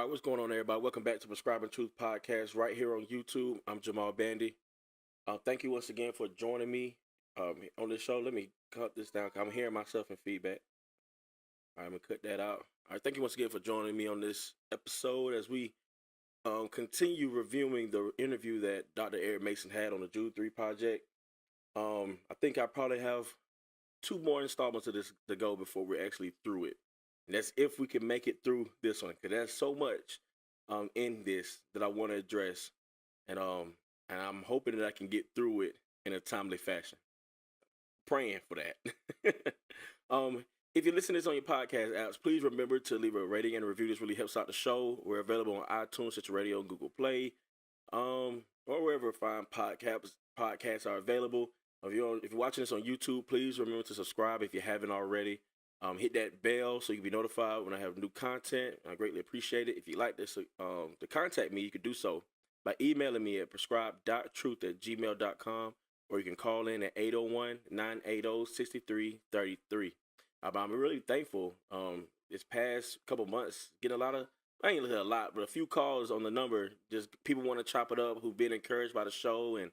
All right, what's going on, everybody? Welcome back to Prescribing Truth Podcast right here on YouTube. I'm Jamal Bandy. Thank you once again for joining me on this show. Let me cut this down. I'm hearing myself in feedback. All right, I'm going to cut that out. All right, thank you once again for joining me on this episode as we continue reviewing the interview that Dr. Eric Mason had on the Jude 3 project. I think I probably have two more installments of this to go before we're actually through it. And that's if we can make it through this one, because there's so much in this that I want to address, and I'm hoping that I can get through it in a timely fashion. Praying for that. If you listen to this on your podcast apps, please remember to leave a rating and a review. This really helps out the show. We're available on iTunes, Stitcher Radio, Google Play, or wherever fine podcasts are available. If you're watching this on YouTube, please remember to subscribe if you haven't already. Hit that bell so you can be notified when I have new content. I greatly appreciate it. If you'd like this, to contact me, you can do so by emailing me at prescribe.truth@gmail.com, or you can call in at 801-980-6333. I'm really thankful this past couple months, getting I ain't getting a lot, but a few calls on the number. Just people want to chop it up who've been encouraged by the show and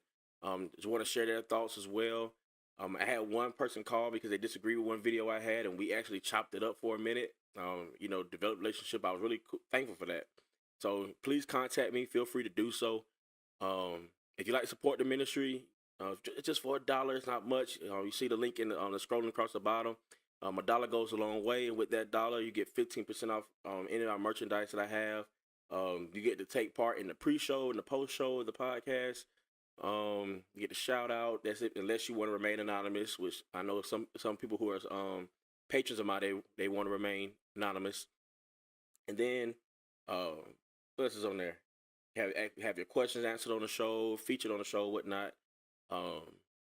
just want to share their thoughts as well. I had one person call because they disagreed with one video I had, and we actually chopped it up for a minute. Developed a relationship. I was really thankful for that. So please contact me. Feel free to do so. If you like to support the ministry, just for $1, it's not much. You see the link on the scrolling across the bottom. $1 goes a long way, and with that $1, you get 15% off any of our merchandise that I have. You get to take part in the pre-show and the post-show of the podcast. You get a shout out. That's it, unless you want to remain anonymous, which I know some people who are patrons of mine, they want to remain anonymous. And then what else is on there? Have your questions answered on the show, featured on the show, whatnot.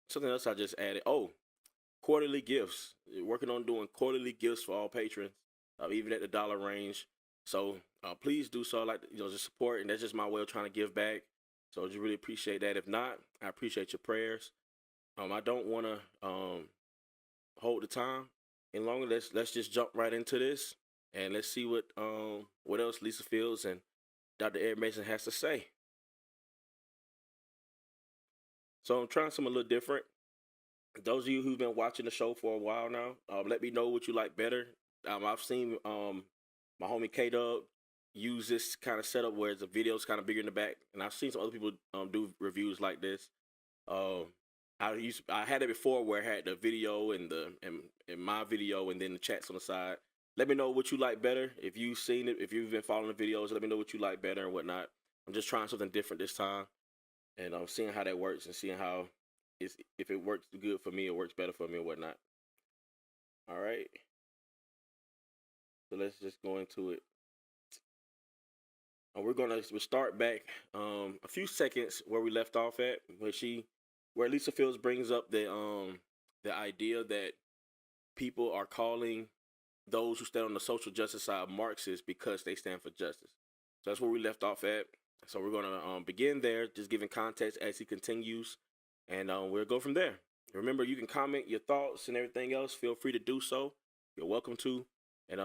Something else I just added. Quarterly gifts. Working on doing quarterly gifts for all patrons, even at the dollar range. So please do so. I like just support, and that's just my way of trying to give back. So I just really appreciate that. If not, I appreciate your prayers. I don't want to hold the time any longer. Let's just jump right into this, and let's see what else Lisa Fields and Dr. Eric Mason has to say. So I'm trying something a little different. Those of you who've been watching the show for a while now, let me know what you like better. I've seen my homie K-Dub use this kind of setup where the video's kind of bigger in the back, and I've seen some other people do reviews like this. I had it before where I had the video and my video and then the chats on the side. Let me know what you like better. If you've seen it, if you've been following the videos, let me know what you like better and whatnot. I'm just trying something different this time, and I'm seeing how that works and seeing how if it works good for me, it works better for me or whatnot. All right. So let's just go into it. We'll start back a few seconds where we left off at, where Lisa Fields brings up the idea that people are calling those who stand on the social justice side Marxists because they stand for justice. So that's where we left off at. So we're gonna begin there, just giving context as he continues, and we'll go from there. Remember, you can comment your thoughts and everything else. Feel free to do so. You're welcome to, and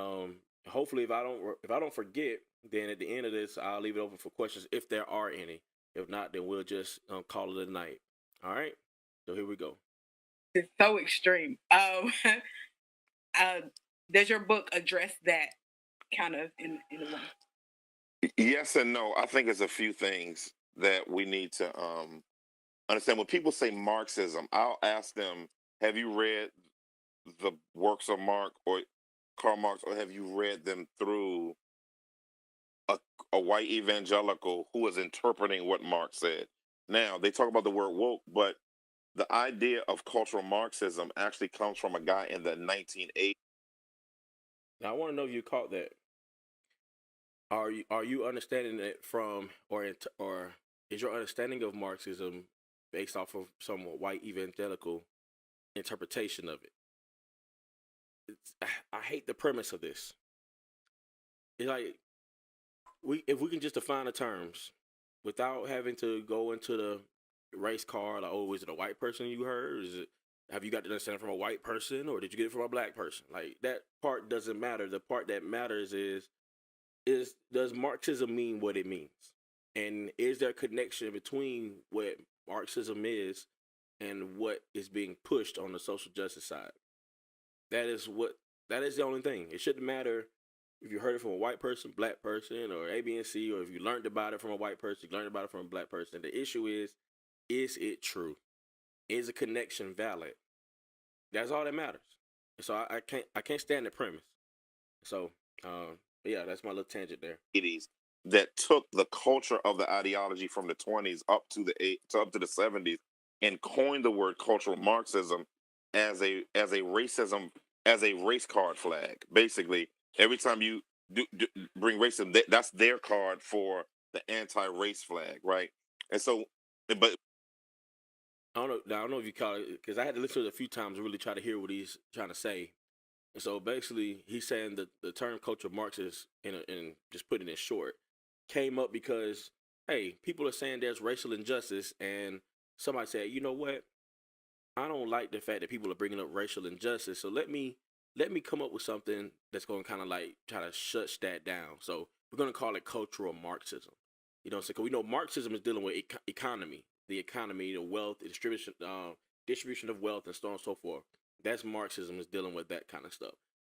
hopefully, if I don't forget, then at the end of this, I'll leave it open for questions if there are any. If not, then we'll just call it a night. All right. So here we go. It's so extreme. Does your book address that kind of in a way? Yes and no. I think it's a few things that we need to understand. When people say Marxism, I'll ask them, have you read the works of Karl Marx, or have you read them through a white evangelical who is interpreting what Marx said? Now, they talk about the word woke, but the idea of cultural Marxism actually comes from a guy in the 1980s. Now, I want to know if you caught that. Are you understanding it from, or is your understanding of Marxism based off of some white evangelical interpretation of it? I hate the premise of this. It's like if we can just define the terms without having to go into the race card, like, is it a white person you heard? Have you got to understand it from a white person, or did you get it from a black person? Like, that part doesn't matter. The part that matters is is, does Marxism mean what it means? And is there a connection between what Marxism is and what is being pushed on the social justice side? That is the only thing. It shouldn't matter if you heard it from a white person, black person, or A, B, and C, or if you learned about it from a white person, you learned about it from a black person. The issue is it true? Is the connection valid? That's all that matters. So I can't stand the premise. So yeah, that's my little tangent there. 80s that took the culture of the ideology from the 20s up to the 70s and coined the word cultural Marxism as a racism, as a race card flag. Basically, every time you bring racism, that's their card for the anti-race flag, right? And so, but I don't know if you call it, because I had to listen to it a few times to really try to hear what he's trying to say. And so basically, he's saying that the term culture Marxist, and just putting it short, came up because, hey, people are saying there's racial injustice, and somebody said, you know what? I don't like the fact that people are bringing up racial injustice, so let me come up with something that's going to kind of like try to shut that down. So we're going to call it cultural Marxism. You know what I'm saying? Because we know Marxism is dealing with economy, the wealth, the distribution of wealth, and so on and so forth. That's Marxism, is dealing with that kind of stuff.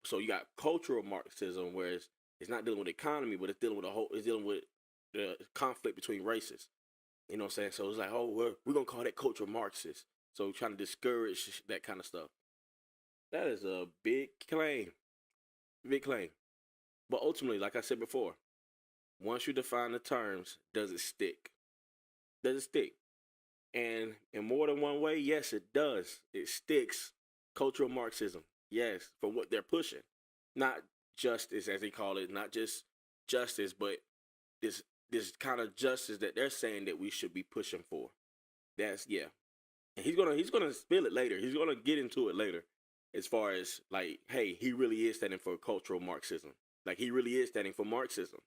So you got cultural Marxism, where it's not dealing with economy, but it's dealing with it's dealing with the conflict between races. You know what I'm saying? So it's like, oh, we're gonna call that cultural Marxist. So trying to discourage that kind of stuff. That is a big claim. Big claim. But ultimately, like I said before, once you define the terms, does it stick? Does it stick? And in more than one way, yes, it does. It sticks. Cultural Marxism, yes, for what they're pushing. Not justice, as they call it, not just justice, but this kind of justice that they're saying that we should be pushing for. That's, yeah. And he's gonna spill it later. He's gonna get into it later, as far as like, hey, he really is standing for cultural Marxism. Like, he really is standing for Marxism.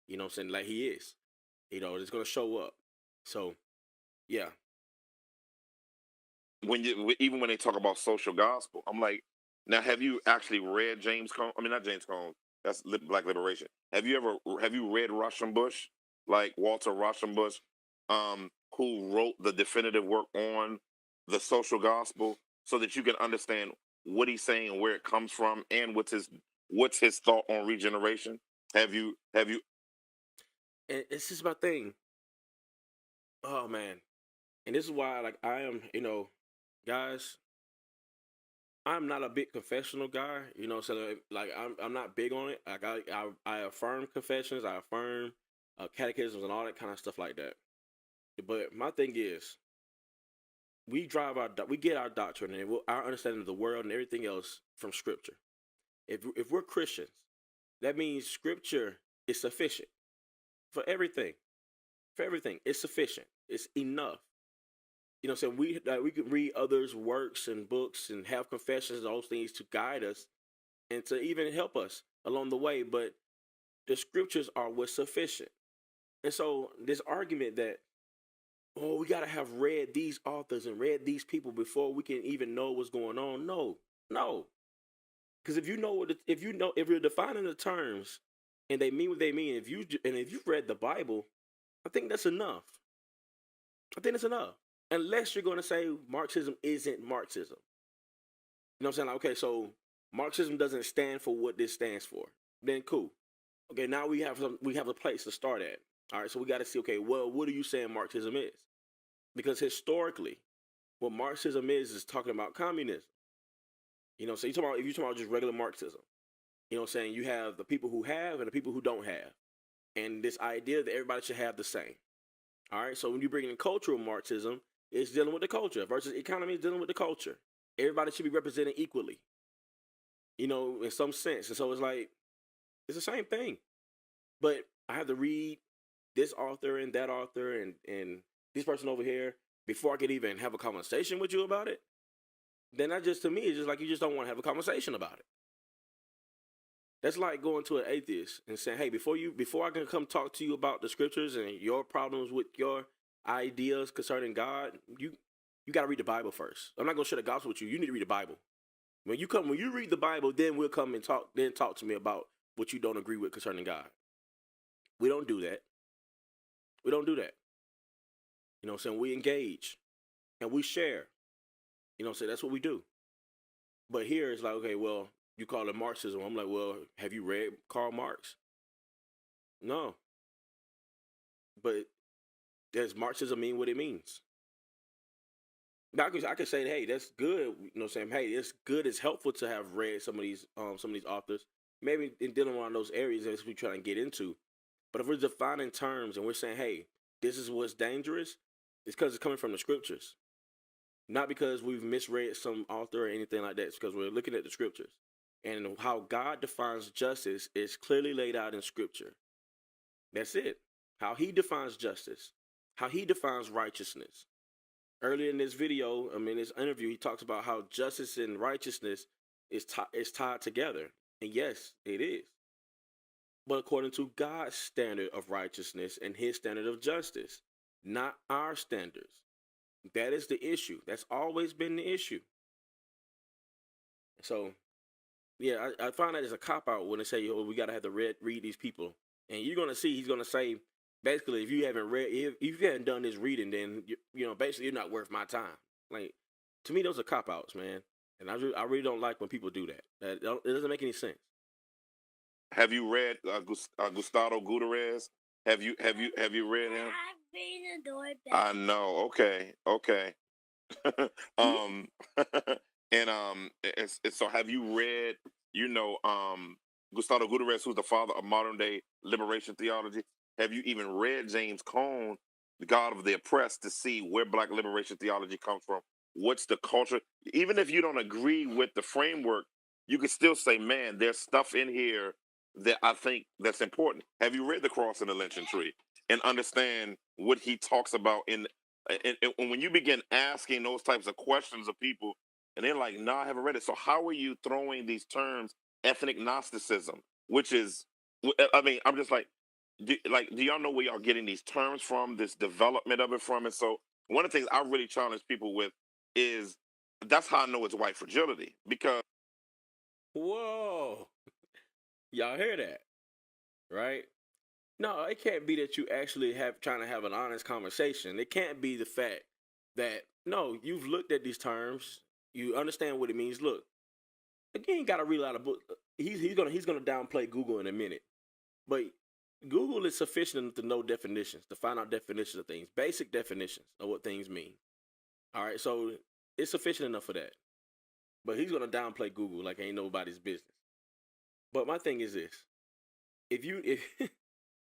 You know what I'm saying? Like, he is. You know, it's gonna show up. So, yeah. even when they talk about social gospel, I'm like, now have you actually read James Cone? I mean, not James Cone. That's Black Liberation. Have you read Rauschenbusch, like Walter Rauschenbusch, who wrote the definitive work on the social gospel, so that you can understand what he's saying and where it comes from, and what's his thought on regeneration? Have you? And it's just my thing. Oh man. And this is why, like, I am, guys, I'm not a big confessional guy, so like I'm not big on it. Like I affirm confessions, I affirm catechisms and all that kind of stuff like that. But my thing is, we get our doctrine and our understanding of the world and everything else from Scripture. If we're Christians, that means Scripture is sufficient for everything. For everything, it's sufficient. It's enough. You know, so we can read others' works and books and have confessions and those things to guide us and to even help us along the way. But the scriptures are what's sufficient. And so this argument that, oh, we gotta have read these authors and read these people before we can even know what's going on. No. Because if you're defining the terms and they mean what they mean, if you've read the Bible, I think that's enough. Unless you're going to say Marxism isn't Marxism. You know what I'm saying? Like, okay, so Marxism doesn't stand for what this stands for. Then cool. Okay, now we have a place to start at. All right, so we got to see, okay, well, what are you saying Marxism is? Because historically, what Marxism is talking about communism. You know, so if you're talking about just regular Marxism, you know what I'm saying? You have the people who have and the people who don't have. And this idea that everybody should have the same. All right, so when you bring in cultural Marxism, it's dealing with the culture versus economy is dealing with the culture. Everybody should be represented equally, in some sense. And so it's like, it's the same thing. But I have to read this author and that author and this person over here before I could even have a conversation with you about it. Then to me, it's just like you just don't want to have a conversation about it. That's like going to an atheist and saying, hey, before I can come talk to you about the scriptures and your problems with your ideas concerning God, you got to read the Bible first. I'm not going to share the gospel with you. You need to read the Bible. When you read the Bible, then we'll come and talk to me about what you don't agree with concerning God. We don't do that. We don't do that. You know what I'm saying? We engage and we share. You know what I'm saying? That's what we do. But here it's like, okay, well, you call it Marxism. I'm like, well, have you read Karl Marx? No. But does Marxism mean what it means? Now, I could say, hey, that's good. You know what I'm saying? Hey, it's good. It's helpful to have read some of these authors. Maybe in dealing around those areas that we're trying to get into. But if we're defining terms and we're saying, hey, this is what's dangerous, it's because it's coming from the scriptures. Not because we've misread some author or anything like that. It's because we're looking at the scriptures. And how God defines justice is clearly laid out in scripture. That's it. How he defines justice, how he defines righteousness. Earlier in this video, this interview, he talks about how justice and righteousness is tied together. And yes, it is. But according to God's standard of righteousness and his standard of justice, not our standards. That is the issue. That's always been the issue. So, yeah, I find that as a cop-out when they say, oh, we got to have to read these people. And you're going to see, he's going to say, basically, if you haven't done this reading, then, basically you're not worth my time. Like, to me, those are cop-outs, man. And I really don't like when people do that. It doesn't make any sense. Have you read Gustavo Gutierrez? Have you read him? I've been a doorbell. I know. Okay. So have you read, Gustavo Gutierrez, who's the father of modern day liberation theology? Have you even read James Cone, the God of the Oppressed, to see where Black liberation theology comes from? What's the culture? Even if you don't agree with the framework, you can still say, man, there's stuff in here that I think that's important. Have you read The Cross and the Lynching Tree and understand what he talks about and when you begin asking those types of questions of people, and they're like, "No, I haven't read it." So how are you throwing these terms, ethnic Gnosticism, which is, I'm just like, do y'all know where y'all getting these terms from? This development of it from, and so one of the things I really challenge people with is that's how I know it's white fragility because. Whoa, y'all hear that, right? No, it can't be that you actually trying to have an honest conversation. It can't be the fact that no, you've looked at these terms, you understand what it means. Look, you ain't got to read a lot of books. He's gonna downplay Google in a minute, but Google is sufficient to know definitions, to find out definitions of things, basic definitions of what things mean. All right, so it's sufficient enough for that. But he's gonna downplay Google like ain't nobody's business. But my thing is this: if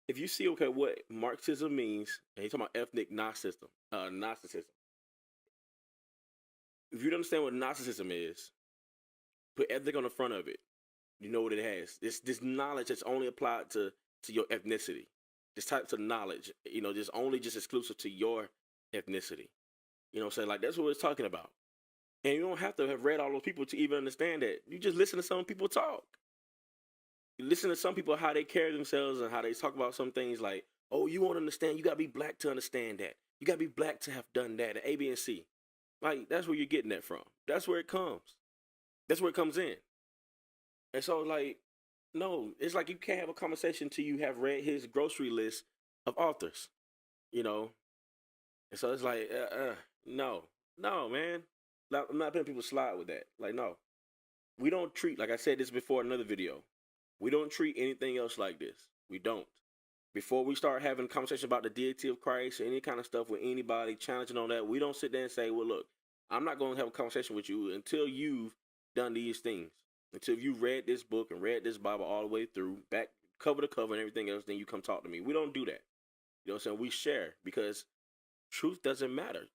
if you see what Marxism means, and he's talking about ethnic Gnosticism, if you don't understand what Gnosticism is, put ethnic on the front of it. You know what it has. This knowledge that's only applied to your ethnicity. This types of knowledge, just exclusive to your ethnicity. You know what I'm saying? Like that's what it's talking about. And you don't have to have read all those people to even understand that. You just listen to some people talk. You listen to some people how they carry themselves and how they talk about some things like, oh, you won't understand. You gotta be Black to understand that. You gotta be Black to have done that. A, B, and C. Like that's where you're getting that from. That's where it comes. That's where it comes in. And so like, no, it's like you can't have a conversation till you have read his grocery list of authors. And so it's like, no, man. I'm not letting people slide with that. Like, no, we don't treat, like I said this before in another video, we don't treat anything else like this. We don't. Before we start having a conversation about the deity of Christ or any kind of stuff with anybody challenging on that, we don't sit there and say, well, look, I'm not going to have a conversation with you until you've done these things. Until you read this book and read this Bible all the way through, back cover to cover and everything else, then you come talk to me. We don't do that. You know what I'm saying? We share because truth doesn't matter.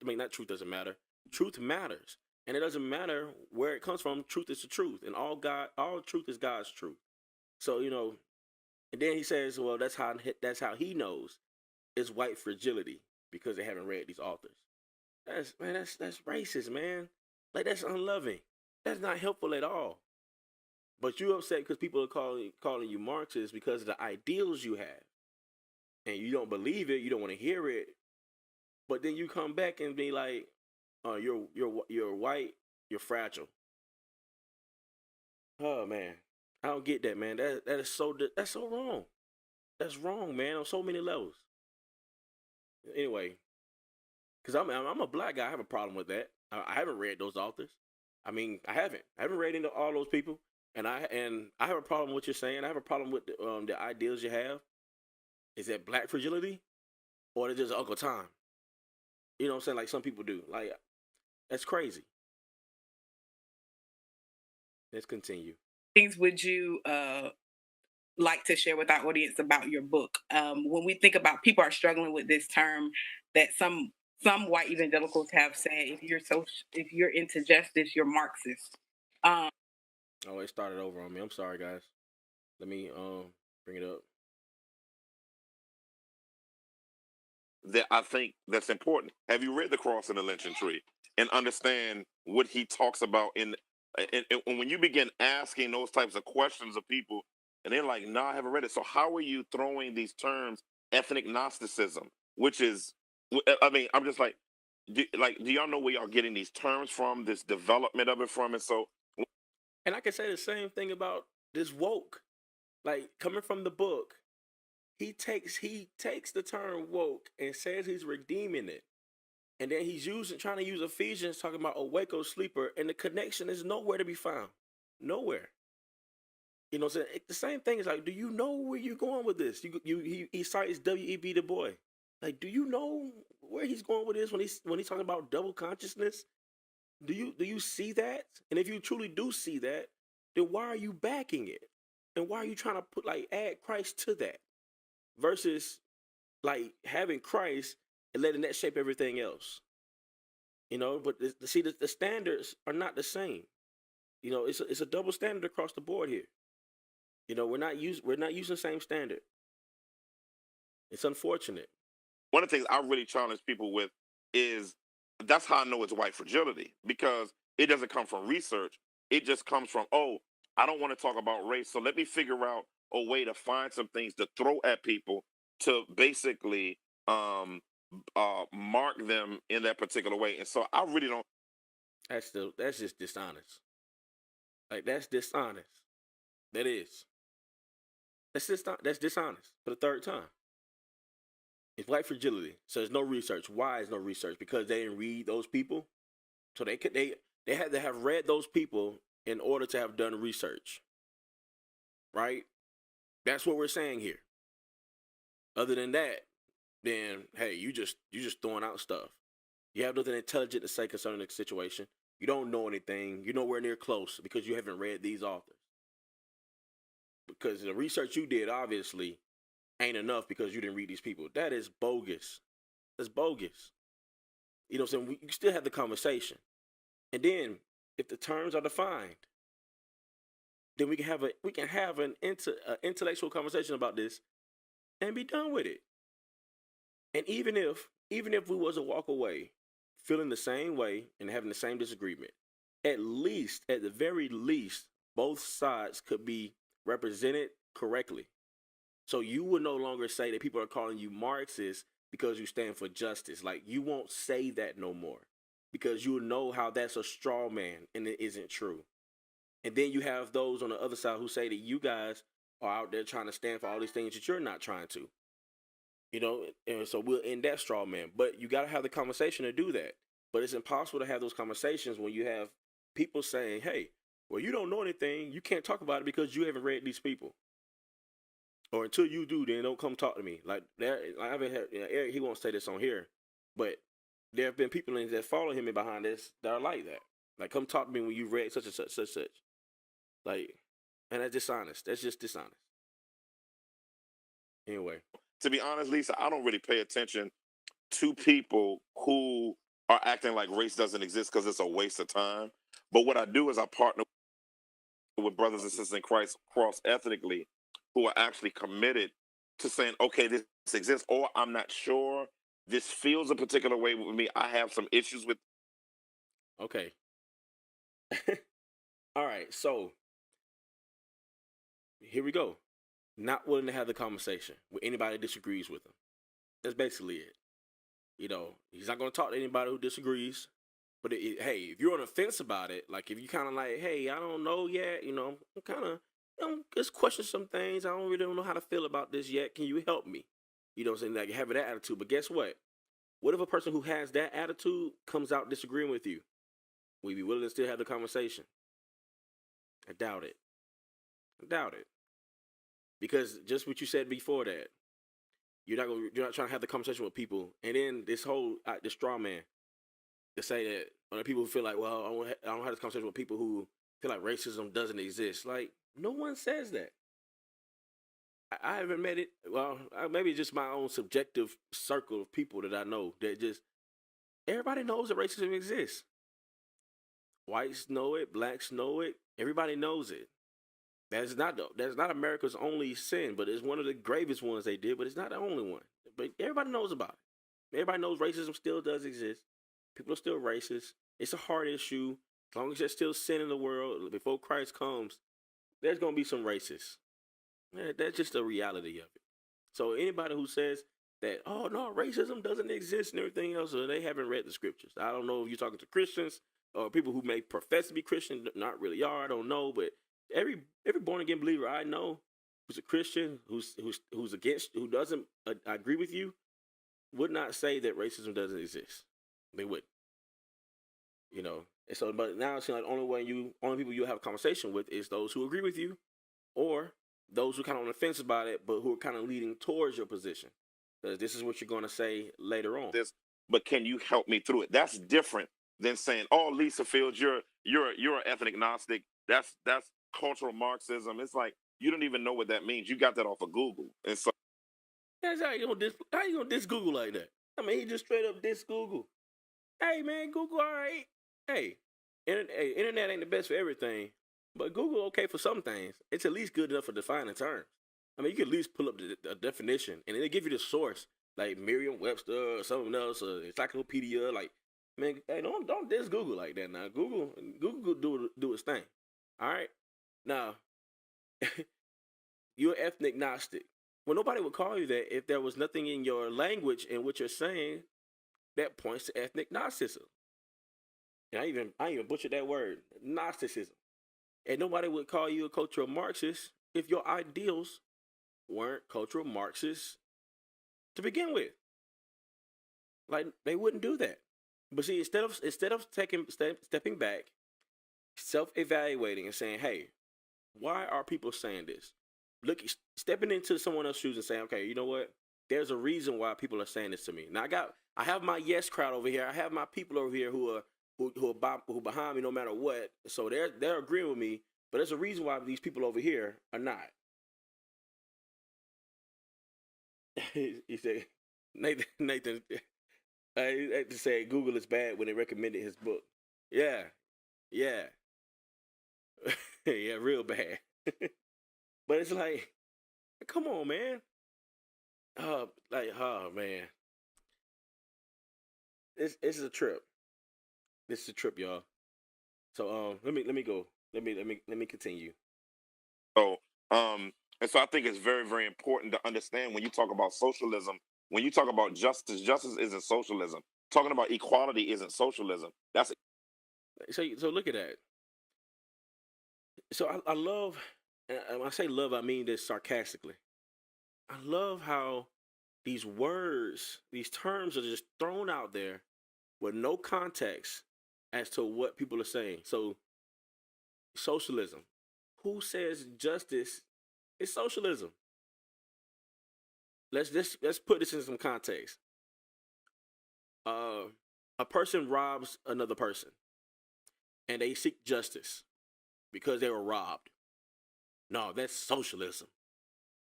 Not truth doesn't matter. Truth matters. And it doesn't matter where it comes from. Truth is the truth. And all truth is God's truth. So, and then he says, well, that's how he knows it's white fragility because they haven't read these authors. That's racist, man. Like that's unloving. That's not helpful at all. But you upset because people are calling you Marxist because of the ideals you have. And you don't believe it, you don't want to hear it. But then you come back and be like, oh, you're white, you're fragile. Oh man. I don't get that, man. That's so wrong. That's wrong, man, on so many levels. Anyway, because I'm a black guy, I have a problem with that. I haven't read those authors. I mean, I haven't. I haven't read into all those people, and I have a problem with what you're saying. I have a problem with the ideals you have. Is that black fragility, or is it just Uncle Tom? You know what I'm saying? Like some people do. Like that's crazy. Let's continue. Things would you like to share with our audience about your book? When we think about people are struggling with this term that some white evangelicals have said, if you're into justice, you're Marxist. Um, Oh, it started over on me. I'm sorry, guys. Let me bring it up. That I think that's important. Have you read The Cross and the Lynching Tree and understand what he talks about and when you begin asking those types of questions of people and they're like, no, I haven't read it. So how are you throwing these terms, ethnic Gnosticism, which is, I mean, I'm just like, do y'all know where y'all getting these terms from, this development of it from? And so, And I can say the same thing about this woke. Like coming from the book, he takes the term woke and says he's redeeming it. And then he's trying to use Ephesians talking about a Waco sleeper, and the connection is nowhere to be found. Nowhere. You know what I'm saying? The same thing is like, do you know where you're going with this? He cites W.E.B. Du Bois. Like, do you know where he's going with this when he's talking about double consciousness? Do you see that? And if you truly do see that, then why are you backing it? And why are you trying to add Christ to that versus like having Christ and letting that shape everything else? You know, but the standards are not the same. You know, it's a double standard across the board here. You know, we're not using the same standard. It's unfortunate. one of the things I really challenge people with is that's how I know it's white fragility because it doesn't come from research. It just comes from, oh, I don't want to talk about race. So let me figure out a way to find some things to throw at people to basically mark them in that particular way. And so I really don't. That's just dishonest. Like that's dishonest. That is. That's dishonest for the third time. It's white fragility. So there's no research. Why is no research? Because they didn't read those people. So they had to have read those people in order to have done research. Right? That's what we're saying here. Other than that, then hey, you just throwing out stuff. You have nothing intelligent to say concerning the situation. You don't know anything. You're nowhere near close because you haven't read these authors. Because the research you did obviously ain't enough because you didn't read these people. That is bogus. That's bogus. You know what I'm saying? You still have the conversation. And then if the terms are defined, then we can have an intellectual conversation about this and be done with it. And even if we was to walk away feeling the same way and having the same disagreement, at the very least, both sides could be represented correctly. So you would no longer say that people are calling you Marxist because you stand for justice. Like you won't say that no more because you know how that's a straw man and it isn't true. And then you have those on the other side who say that you guys are out there trying to stand for all these things that you're not trying to. You know, and so we'll end that straw man. But you got to have the conversation to do that. But it's impossible to have those conversations when you have people saying, hey, well, you don't know anything. You can't talk about it because you haven't read these people. Or until you do, then don't come talk to me. Like that, I haven't had Eric. He won't say this on here, but there have been people that follow him behind this that are like that. Like, come talk to me when you read such and such, such. Like, and that's dishonest. That's just dishonest. Anyway, To be honest, Lisa, I don't really pay attention to people who are acting like race doesn't exist because it's a waste of time. But what I do is I partner with brothers and sisters in Christ cross ethnically who are actually committed to saying, okay, this exists, or I'm not sure. This feels a particular way with me. I have some issues with. okay. All right. So here we go. Not willing to have the conversation with anybody that disagrees with him. That's basically it. You know, he's not going to talk to anybody who disagrees. But hey, if you're on the fence about it, like if you kind of like, hey, I don't know yet, you know, I'm kind of, just question some things. I don't really know how to feel about this yet. Can you help me? You know what I'm saying? Like having that attitude. But guess what? What if a person who has that attitude comes out disagreeing with you? Will you be willing to still have the conversation? I doubt it. I doubt it. Because just what you said before that, you're not trying to have the conversation with people, and then this whole this straw man to say that other people feel like, well, I don't have this conversation with people who feel like racism doesn't exist. Like no one says that. I haven't met it. Well, maybe it's just my own subjective circle of people that I know that just everybody knows that racism exists. Whites know it, blacks know it, everybody knows it. That's not America's only sin, but it's one of the gravest ones they did, but it's not the only one. But everybody knows about it. Everybody knows racism still does exist. People are still racist. It's a hard issue. As long as there's still sin in the world, before Christ comes, there's going to be some racists. That's just the reality of it. So anybody who says that, oh no, racism doesn't exist and everything else, or they haven't read the scriptures. I don't know if you're talking to Christians or people who may profess to be Christian, not really are. I don't know, but every born again believer I know who's a Christian, who's against, who doesn't agree with you, would not say that racism doesn't exist. They would, you know. And so, but now it seems like only people you have a conversation with is those who agree with you, or those who kind of on the fence about it, but who are kind of leading towards your position, because this is what you're going to say later on. But can you help me through it? That's different than saying, "Oh, Lisa Fields, you're an ethnic Gnostic." That's cultural Marxism. It's like you don't even know what that means. You got that off of Google, and so that's how you gonna diss Google like that? I mean, he just straight up diss Google. Hey man, Google, all right. Hey, internet ain't the best for everything, but Google okay for some things. It's at least good enough for defining terms. I mean, you can at least pull up the definition, and they give you the source, like Merriam-Webster or something else, or encyclopedia. Like, man, hey, don't diss Google like that now. Google do its thing. All right, now you're ethnic Gnostic. Well, nobody would call you that if there was nothing in your language and what you're saying that points to ethnic Gnosticism. And I even butchered that word, Gnosticism. And nobody would call you a cultural Marxist if your ideals weren't cultural Marxists to begin with. Like they wouldn't do that. But see, instead of stepping back, self-evaluating and saying, "Hey, why are people saying this?" Stepping into someone else's shoes and saying, "Okay, you know what? There's a reason why people are saying this to me." Now I have my yes crowd over here. I have my people over here who are behind me no matter what. So they're agreeing with me, but there's a reason why these people over here are not. He said, Nathan, I had to say Google is bad when they recommended his book. Yeah, yeah, yeah, real bad. But it's like, come on, man. Oh man, this is a trip. This is a trip, y'all. So let me go. Let me continue. So and so I think it's very, very important to understand when you talk about socialism, when you talk about justice isn't socialism. Talking about equality isn't socialism. That's So look at that. So I love, and when I say love, I mean this sarcastically. I love how these words, these terms are just thrown out there with no context as to what people are saying. So socialism. Who says justice is socialism? Let's put this in some context. A person robs another person, and they seek justice because they were robbed. No, that's socialism.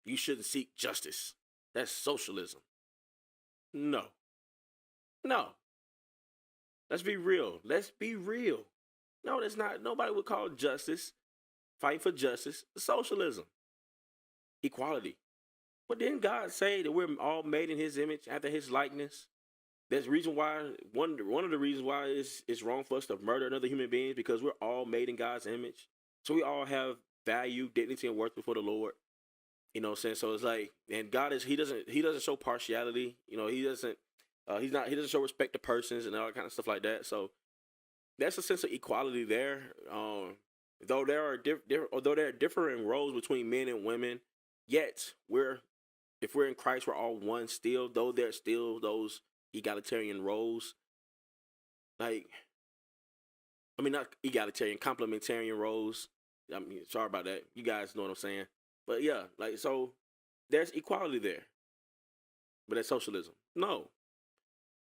You shouldn't seek justice. That's socialism. No. Let's be real. No, that's not. Nobody would call justice, fighting for justice, socialism. Equality. But didn't God say that we're all made in his image, after his likeness? There's a reason why, one of the reasons why it's wrong for us to murder another human being, because we're all made in God's image. So we all have value, dignity, and worth before the Lord. You know what I'm saying? So it's like, and God he doesn't show partiality. You know, he doesn't show respect to persons and all that kind of stuff like that. So that's a sense of equality there. Though there are although there are differing roles between men and women, yet if we're in Christ, we're all one still. Though there's still those egalitarian roles, like I mean not egalitarian, complementarian roles. I mean, sorry about that. You guys know what I'm saying. But yeah, like so, there's equality there. But that's socialism. No,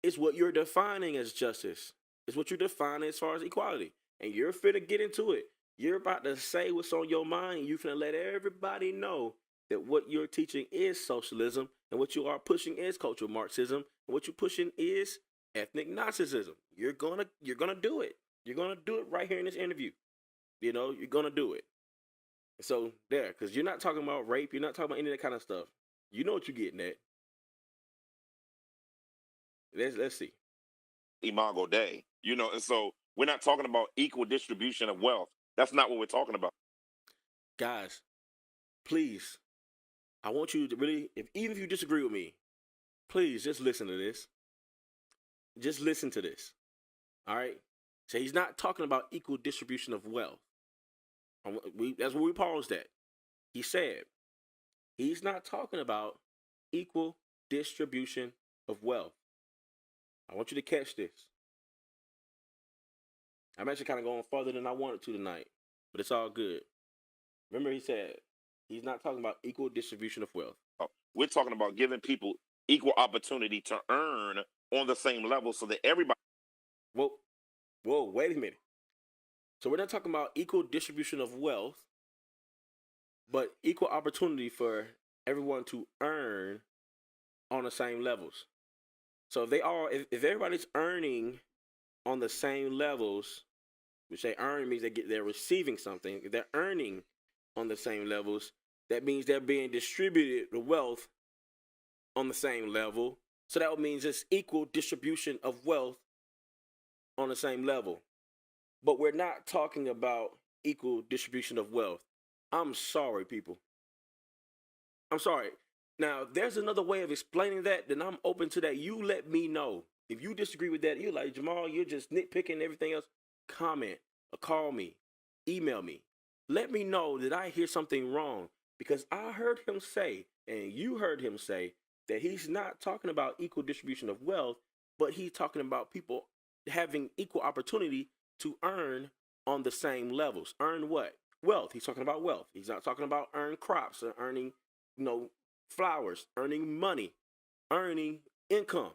it's what you're defining as justice. It's what you're defining as far as equality. And you're finna get into it. You're about to say what's on your mind. And you're finna let everybody know that what you're teaching is socialism and what you are pushing is cultural Marxism and what you're pushing is ethnic Nazism. You're gonna do it. You're gonna do it right here in this interview. You know, you're gonna do it. So there, because you're not talking about rape, you're not talking about any of that kind of stuff. You know what you're getting at. Let's see. Imago Dei, you know, and so we're not talking about equal distribution of wealth. That's not what we're talking about. Guys, please, I want you to really, even if you disagree with me, please just listen to this. Just listen to this. All right? So he's not talking about equal distribution of wealth. That's where we paused at. He said he's not talking about equal distribution of wealth. I want you to catch this. I'm actually kind of going further than I wanted to tonight, but it's all good. Remember, he said he's not talking about equal distribution of wealth. We're talking about giving people equal opportunity to earn on the same level so that everybody. Whoa, wait a minute. So we're not talking about equal distribution of wealth, but equal opportunity for everyone to earn on the same levels. So if everybody's earning on the same levels, which they earn means they're receiving something. If they're earning on the same levels, that means they're being distributed the wealth on the same level. So that means it's equal distribution of wealth on the same level. But we're not talking about equal distribution of wealth. I'm sorry, people. I'm sorry. Now, there's another way of explaining that, then I'm open to that. You let me know. If you disagree with that, you're like, Jamal, you're just nitpicking everything else. Comment or call me, email me. Let me know that I hear something wrong because I heard him say, and you heard him say, that he's not talking about equal distribution of wealth, but he's talking about people having equal opportunity to earn on the same levels. Earn what? Wealth. He's talking about wealth. He's not talking about earn crops or earning, flowers, earning money, earning income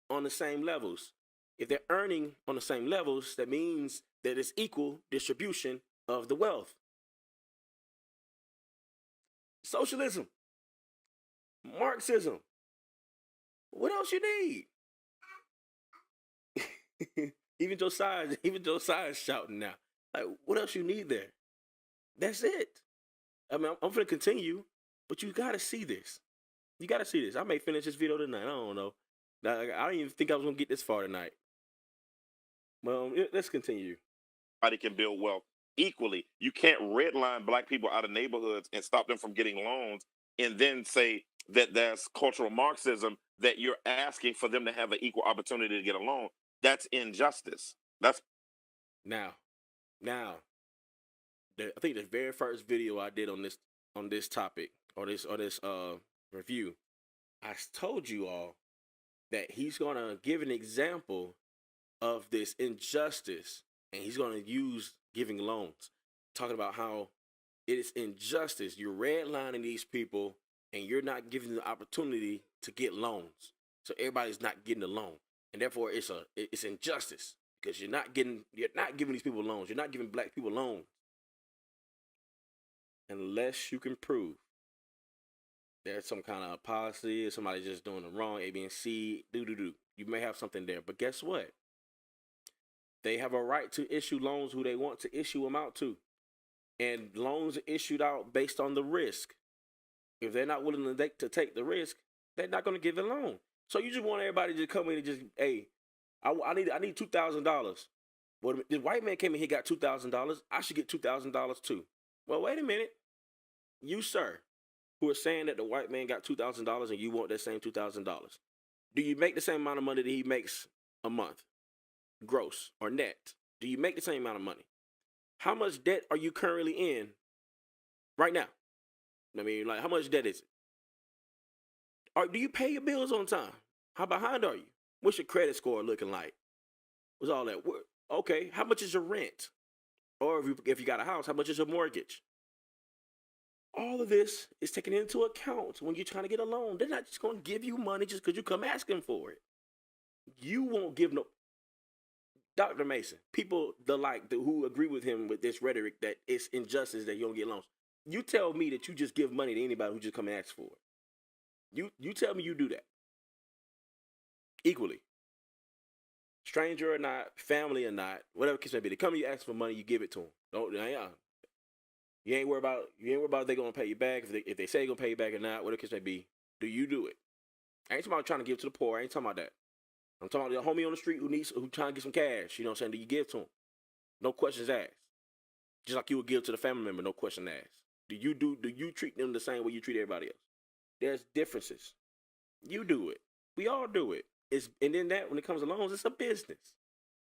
on the same levels. If they're earning on the same levels, that means that it's equal distribution of the wealth. Socialism, Marxism. What else you need? even Josiah's shouting now. Like, what else you need there? That's it. I mean, I'm gonna continue, but you gotta see this. You gotta see this. I may finish this video tonight. I don't know. I don't even think I was gonna get this far tonight. Well, let's continue. Everybody can build wealth equally. You can't redline black people out of neighborhoods and stop them from getting loans and then say that there's cultural Marxism that you're asking for them to have an equal opportunity to get a loan. That's injustice. That's now. I think the very first video I did on this topic or this review, I told you all that he's gonna give an example of this injustice, and he's gonna use giving loans, talking about how it is injustice. You're redlining these people, and you're not giving them the opportunity to get loans. So everybody's not getting a loan, and therefore it's injustice because you're not giving these people loans. You're not giving black people loans unless you can prove there's some kind of policy or somebody just doing the wrong, A, B, and C, do. You may have something there, but guess what? They have a right to issue loans who they want to issue them out to. And loans are issued out based on the risk. If they're not willing to take the risk, they're not going to give a loan. So you just want everybody to come in and just, hey, I need $2,000. Well, the white man came in here, got $2,000. I should get $2,000 too. Well, wait a minute. You, sir, who are saying that the white man got $2,000 and you want that same $2,000. Do you make the same amount of money that he makes a month? Gross or net? Do you make the same amount of money? How much debt are you currently in right now? I mean, like, how much debt is it? Or do you pay your bills on time? How behind are you? What's your credit score looking like? What's all that? Okay, how much is your rent? Or if you got a house, how much is your mortgage? All of this is taken into account when you're trying to get a loan. They're not just going to give you money just because you come asking for it. You won't give no. Dr. Mason, people who agree with him with this rhetoric that it's injustice that you don't get loans. You tell me that you just give money to anybody who just come and ask for it. You tell me you do that equally, stranger or not, family or not, whatever case may be. They come to you ask for money, you give it to them. Don't you ain't worried about if they gonna pay you back if they say they gonna pay you back or not, whatever case may be. Do you do it? I ain't talking about trying to give to the poor. I ain't talking about that. I'm talking about the homie on the street who trying to get some cash. You know what I'm saying? Do you give to him? No questions asked. Just like you would give to the family member, no question asked. Do you treat them the same way you treat everybody else? There's differences. You do it. We all do it. And then that when it comes to loans, it's a business.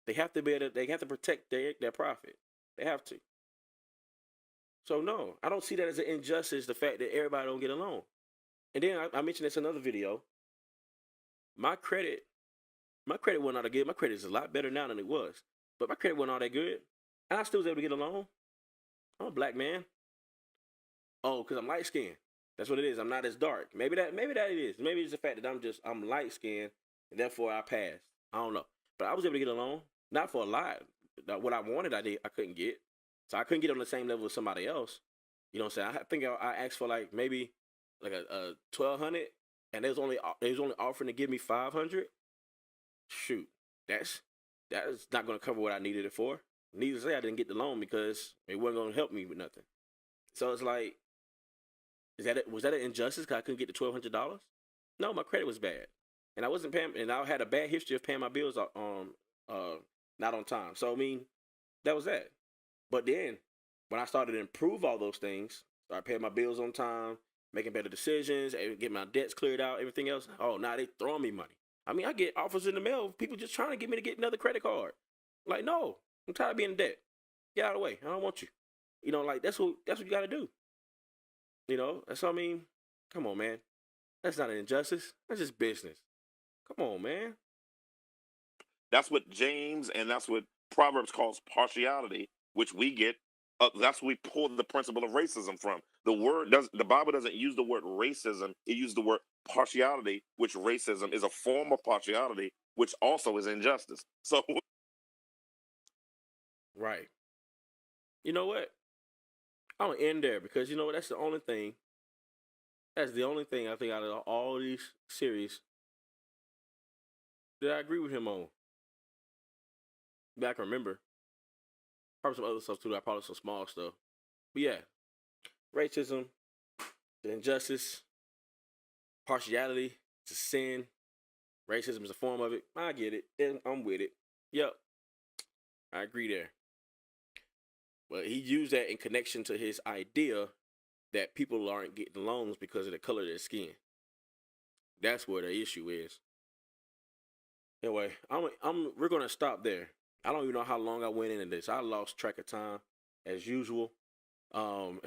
They have to protect their profit. They have to. So no, I don't see that as an injustice, the fact that everybody don't get a loan. And then I mentioned this in another video. My credit wasn't all that good. My credit is a lot better now than it was. But my credit wasn't all that good. And I still was able to get a loan. I'm a black man. Oh, because I'm light skinned. That's what it is. I'm not as dark. Maybe that it is. Maybe it's the fact that I'm light skinned and therefore I passed. I don't know. But I was able to get a loan. Not for a lot. What I wanted I couldn't get. So I couldn't get on the same level as somebody else. You know what I'm saying? I think I asked for like maybe like a 1,200 and they was only offering to give me 500. Shoot. That's not gonna cover what I needed it for. Needless to say, I didn't get the loan because it wasn't gonna help me with nothing. So it's like, was that an injustice because I couldn't get the $1,200? No, my credit was bad, and I wasn't paying, and I had a bad history of paying my bills not on time. So I mean, that was that. But then when I started to improve all those things, start paying my bills on time, making better decisions, get my debts cleared out, everything else. Oh, now they throwing me money. I mean, I get offers in the mail, people just trying to get me to get another credit card. Like, no, I'm tired of being in debt. Get out of the way. I don't want you. You know, like that's what you got to do. You know, that's what I mean. Come on, man. That's not an injustice. That's just business. Come on, man. That's what James and that's what Proverbs calls partiality, which we get. That's where we pull the principle of racism from. The Bible doesn't use the word racism. It uses the word partiality, which racism is a form of partiality, which also is injustice. So, Right. You know what? I'm gonna end there because you know what? That's the only thing. That's the only thing I think out of all these series that I agree with him on. That I can remember. Probably some other stuff too. I probably some small stuff. But yeah, racism, the injustice, partiality, it's a sin. Racism is a form of it. I get it. And I'm with it. Yep. I agree there. But he used that in connection to his idea that people aren't getting loans because of the color of their skin. That's where the issue is. Anyway, we're gonna stop there. I don't even know how long I went into this. I lost track of time as usual. Um,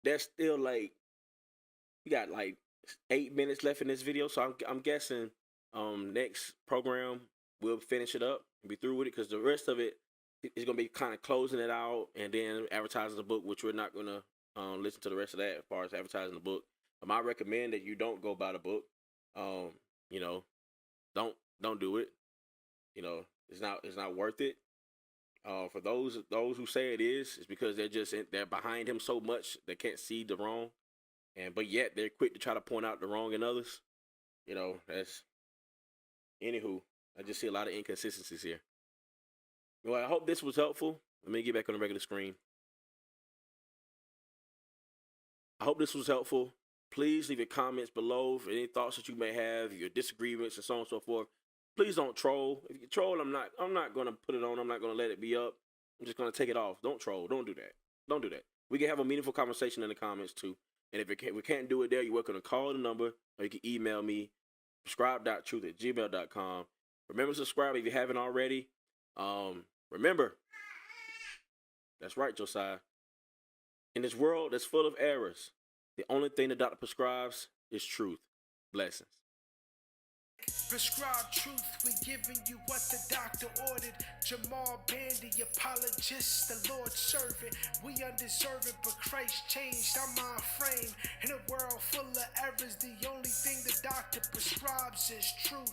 there's still like we got like 8 minutes left in this video, so I'm guessing next program we'll finish it up and be through with it because the rest of it is gonna be kind of closing it out and then advertising the book, which we're not gonna listen to the rest of that as far as advertising the book. I recommend that you don't go buy the book. You know, don't do it. You know, it's not worth it. For those who say it is, it's because they're behind him so much they can't see the wrong, but yet they're quick to try to point out the wrong in others. You know, that's anywho. I just see a lot of inconsistencies here. Well, I hope this was helpful. Let me get back on the regular screen. I hope this was helpful. Please leave your comments below for any thoughts that you may have, your disagreements, and so on and so forth. Please don't troll. If you troll, I'm not gonna put it on. I'm not gonna let it be up. I'm just gonna take it off. Don't troll. Don't do that. Don't do that. We can have a meaningful conversation in the comments too. And if we can't do it there, you're welcome to call the number or you can email me, subscribe.truth@gmail.com. Remember to subscribe if you haven't already. Remember, That's right, Josiah. In this world that's full of errors, the only thing the doctor prescribes is truth. Blessings. Prescribe truth, we giving you what the doctor ordered. Jamal Bandy, apologist, the Lord's servant. We undeserving, but Christ changed our mind frame. In a world full of errors, the only thing the doctor prescribes is truth.